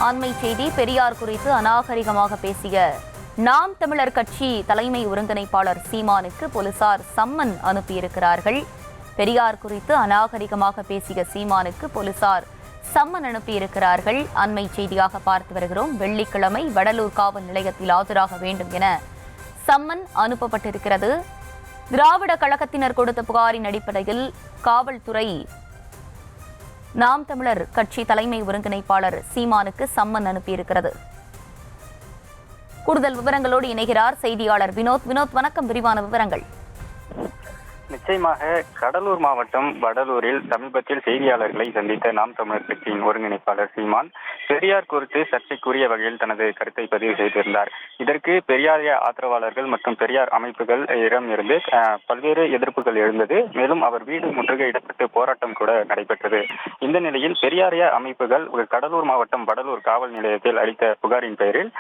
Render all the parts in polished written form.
அண்மை செய்தி. பெரியார் குறித்து அநாகரிகமாக பேசிய நாம் தமிழர் கட்சி தலைமை ஒருங்கிணைப்பாளர் சீமானுக்கு போலீசார் சம்மன் அனுப்பியிருக்கிறார்கள். பெரியார் குறித்து அநாகரிகமாக பேசிய சீமானுக்கு போலீசார் சம்மன் அனுப்பியிருக்கிறார்கள். அண்மை செய்தியாக பார்த்து வருகிறோம். வெள்ளிக்கிழமை வடலூர் காவல் நிலையத்தில் ஆஜராக வேண்டும் என சம்மன் அனுப்பப்பட்டிருக்கிறது. திராவிட கழகத்தினர் கொடுத்த புகாரின் அடிப்படையில் காவல்துறை நாம் தமிழர் கட்சி தலைமை ஒருங்கிணைப்பாளர் சீமானுக்கு சம்மன் அனுப்பியிருக்கிறது. கூடுதல் விவரங்களோடு இணைகிறார் செய்தியாளர் வினோத். வினோத், வணக்கம். விரிவான விவரங்கள். நிச்சயமாக கடலூர் மாவட்டம் வடலூரில் சமீபத்தில் செய்தியாளர்களை சந்தித்த நாம் தமிழர் கட்சியின் ஒருங்கிணைப்பாளர் சீமான் பெரியார் குறித்து சர்ச்சைக்குரிய வகையில் தனது கருத்தை பதிவு செய்திருந்தார். இதற்கு பெரியாரிய ஆதரவாளர்கள் மற்றும் பெரியார் அமைப்புகள் இருந்து பல்வேறு எதிர்ப்புகள் எழுந்தது. மேலும் அவர் வீடு முற்றுகையிடப்பட்டு போராட்டம் கூட நடைபெற்றது. இந்த நிலையில் பெரியாரிய அமைப்புகள் கடலூர் மாவட்டம் வடலூர் காவல் நிலையத்தில் அளித்த புகாரின் பெயரில்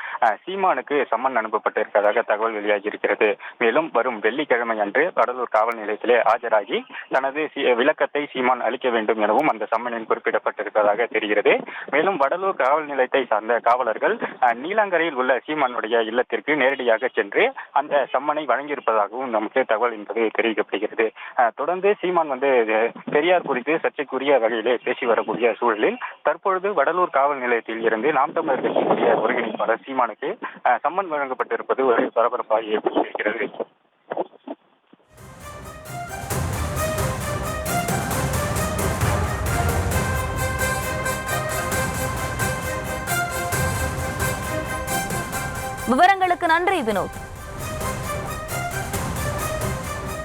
சீமானுக்கு சம்மன் அனுப்பப்பட்டிருப்பதாக தகவல் வெளியாகியிருக்கிறது. மேலும் வரும் வெள்ளிக்கிழமை அன்று வடலூர் காவல் நிலையத்திலே ஆஜராகி தனது விளக்கத்தை சீமான் அளிக்க வேண்டும் எனவும் அந்த சம்மனில் குறிப்பிடப்பட்டிருப்பதாக தெரிகிறது. மேலும் வடலூர் காவல் நிலையத்தை சார்ந்த காவலர்கள் நீலாங்கரையில் உள்ள சீமானுடைய இல்லத்திற்கு நேரடியாக சென்று அந்த சம்மனை வழங்கியிருப்பதாகவும் நமக்கு தகவல் என்பது தெரிவிக்கப்படுகிறது. தொடர்ந்து சீமான் பெரியார் குறித்து சர்ச்சைக்குரிய வகையிலே பேசி வரக்கூடிய சூழலில் தற்பொழுது வடலூர் காவல் நிலையத்தில் இருந்து நாம் தமிழர் கட்சியினுடைய ஒருங்கிணைப்பாளர் சீமானுக்கு சம்மன் வழங்கப்பட்டிருப்பது ஒரு பரபரப்பாக ஏற்பட்டிருக்கிறது. விவரங்களுக்கு நன்றி வினோத்.